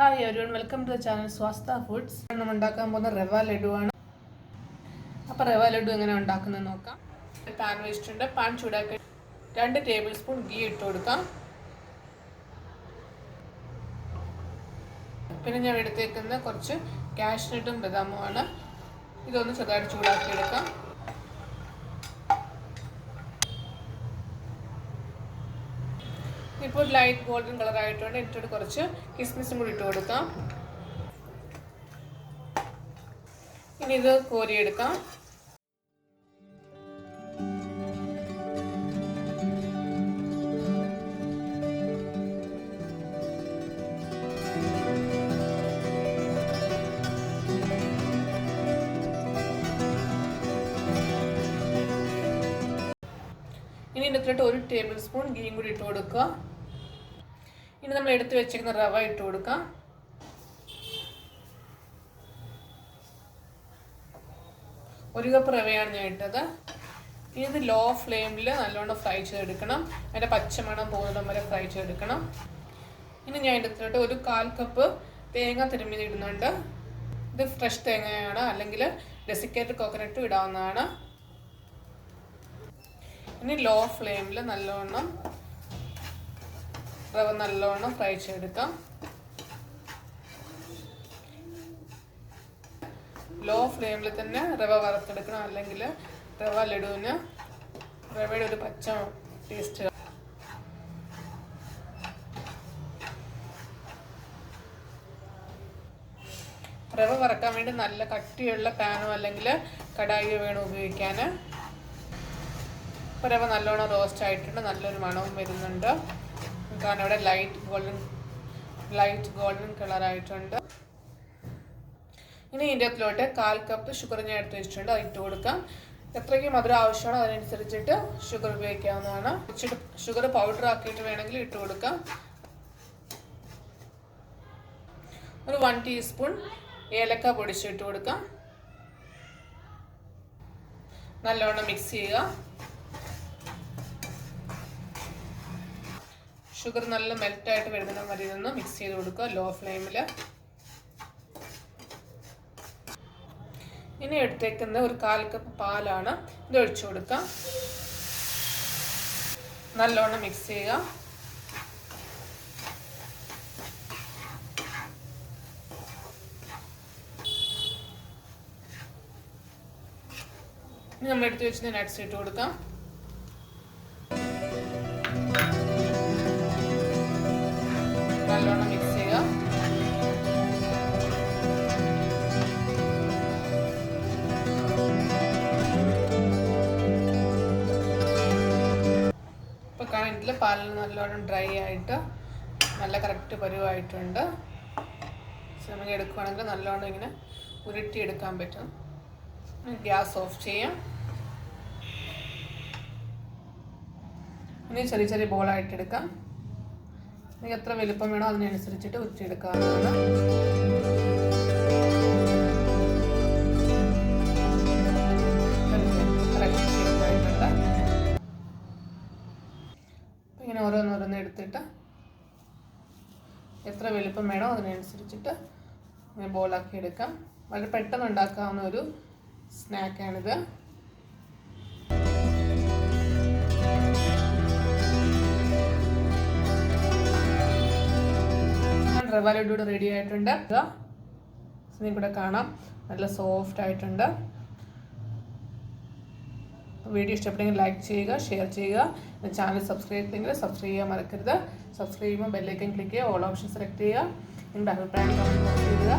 Hi everyone, welcome to the channel Swastha Foods. നമ്മൾ ഉണ്ടാക്കാൻ പോകുന്ന റവ ലഡു ആണ്. അപ്പോൾ റവ ലഡു എങ്ങനെ ഉണ്ടാക്കുന്നത് നോക്കാം. പാൻ വെച്ചിട്ടുണ്ട്. പാൻ ചൂടാക്കി 2 ടേബിൾ സ്പൂൺ ഗീ ഇട്ട് കൊടുക്കാം. പിന്നെ ഞാൻ എടുത്തേക്കുന്ന കുറച്ച് കാഷ്നട്ടും ബദാമുമാണ്. ഇതൊന്ന് ചെറുതായിട്ട് ചൂടാക്കി എടുക്കാം. ഇപ്പോൾ ലൈറ്റ് ഗോൾഡൻ കളർ ആയിട്ടുണ്ട്. ഇട്ടിട്ട് കുറച്ച് കിസ്മിസും കൂടി ഇട്ട് കൊടുക്കാം. ഇനി ഇത് കോരിയെടുക്കാം. ഇനി ഇതിനകത്തോട്ട് 1 ടേബിൾ സ്പൂൺ ഗീയും കൂടി ഇട്ട് കൊടുക്കുക. ഇനി നമ്മൾ എടുത്ത് വെച്ചിരിക്കുന്ന റവ ഇട്ട് കൊടുക്കാം. ഒരു കപ്പ് റവയാണ് ഞാൻ ഇട്ടത്. ഇനി ഇത് ലോ ഫ്ലെയിമിൽ നല്ലോണം ഫ്രൈ ചെയ്തെടുക്കണം. അതിൻ്റെ പച്ചമണം പോകുന്നിടം വരെ ഫ്രൈ ചെയ്തെടുക്കണം. ഇനി ഞാൻ എടുത്തിട്ട് ഒരു 1/4 കപ്പ് തേങ്ങ തിരുമ്മി ഇടുന്നുണ്ട്. ഇത് ഫ്രഷ് തേങ്ങയാണ്, അല്ലെങ്കിൽ ഡെസിക്കേറ്റഡ് കോക്കനട്ടും ഇടാവുന്നതാണ്. ഇനി ലോ ഫ്ലെയിമിൽ റവ നല്ലോണം ഫ്രൈ ചെയ്തെടുക്കാം. ലോ ഫ്ലെയിമിൽ തന്നെ റവ വറുത്തെടുക്കണം, അല്ലെങ്കിൽ റവ ലഡുവിന് റവയുടെ ഒരു പച്ച ടേസ്റ്റ്. റവ വറക്കാൻ വേണ്ടി നല്ല കട്ടിയുള്ള പാനോ അല്ലെങ്കിൽ കടായിയോ വേണം ഉപയോഗിക്കാൻ. ഇപ്പോൾ റവ നല്ലോണം റോസ്റ്റ് ആയിട്ടുണ്ട്, നല്ലൊരു മണവും വരുന്നുണ്ട്. കാരണം ഇവിടെ ലൈറ്റ് ഗോൾഡൻ കളറായിട്ടുണ്ട്. ഇനി ഇതിൻ്റെ അകത്തിലോട്ട് 1/4 കപ്പ് ഷുഗർ ഞാൻ എടുത്ത് വെച്ചിട്ടുണ്ട്. അത് ഇട്ട് കൊടുക്കാം. എത്രയ്ക്ക് മധുരം ആവശ്യമാണോ അതിനനുസരിച്ചിട്ട് ഷുഗർ ഉപയോഗിക്കാവുന്നതാണ്. ഷുഗർ പൗഡർ ആക്കിയിട്ട് വേണമെങ്കിൽ ഇട്ട് കൊടുക്കാം. ഒരു 1 ടീസ്പൂൺ ഏലക്ക പൊടിച്ചിട്ട് കൊടുക്കാം. നല്ലോണം മിക്സ് ചെയ്യുക. ഷുഗർ നല്ല മെൽറ്റായിട്ട് വരുന്ന മതി നിന്ന് മിക്സ് ചെയ്ത് കൊടുക്കുക ലോ ഫ്ലെയിമിൽ. ഇനി എടുത്തേക്കുന്ന ഒരു 1/4 കപ്പ് പാലാണ്. ഇത് ഒഴിച്ചു കൊടുക്കാം. നല്ലോണം മിക്സ് ചെയ്യുക. ഇനി നമ്മൾ എടുത്ത് വെച്ചിട്ട് നട്ട്സ് ഇട്ട് കൊടുക്കാം. നല്ലോണം മിക്സ് ചെയ്യുക. ഇപ്പോൾ കാണുന്നില്ല, പാലിൽ നല്ലോണം ഡ്രൈ ആയിട്ട് നല്ല കറക്റ്റ് പരുവായിട്ടുണ്ട്. നമുക്ക് എടുക്കുകയാണെങ്കിൽ നല്ലോണം ഇങ്ങനെ ഉരുട്ടിയെടുക്കാൻ പറ്റും. ഗ്യാസ് ഓഫ് ചെയ്യാം. ഇനി ചെറിയ ചെറിയ ബോളായിട്ട് എടുക്കാം. നിങ്ങൾക്ക് എത്ര വലുപ്പം വേണോ അതിനനുസരിച്ചിട്ട് ഉരുട്ടിയെടുക്കാവുന്നതാണ്. ഇങ്ങനെ ഓരോന്നോരോന്ന് എടുത്തിട്ട് എത്ര വലുപ്പം വേണോ അതിനനുസരിച്ചിട്ട് ഇങ്ങനെ ബോളാക്കി എടുക്കാം. വളരെ പെട്ടെന്ന് ഉണ്ടാക്കാവുന്ന ഒരു സ്നാക്കാണിത്. റവ ലഡു റെഡി ആയിട്ടുണ്ട്. ഇതിനെ കൂടെ കാണാം, നല്ല സോഫ്റ്റ് ആയിട്ടുണ്ട്. വീഡിയോ ഇഷ്ടപ്പെട്ടെങ്കിൽ ലൈക്ക് ചെയ്യുക, ഷെയർ ചെയ്യുക. ചാനൽ സബ്സ്ക്രൈബ് ചെയ്തെങ്കിൽ സബ്സ്ക്രൈബ് ചെയ്യാൻ മറക്കരുത്. സബ്സ്ക്രൈബ് ചെയ്യുമ്പോൾ ബെല്ലൈക്കൻ ക്ലിക്ക് ചെയ്യുക, ഓൾ ഓപ്ഷൻ സെലക്ട് ചെയ്യുക. നിങ്ങളുടെ അഭിപ്രായം കമൻറ്റ് ബോക്സിൽ ഇടുക.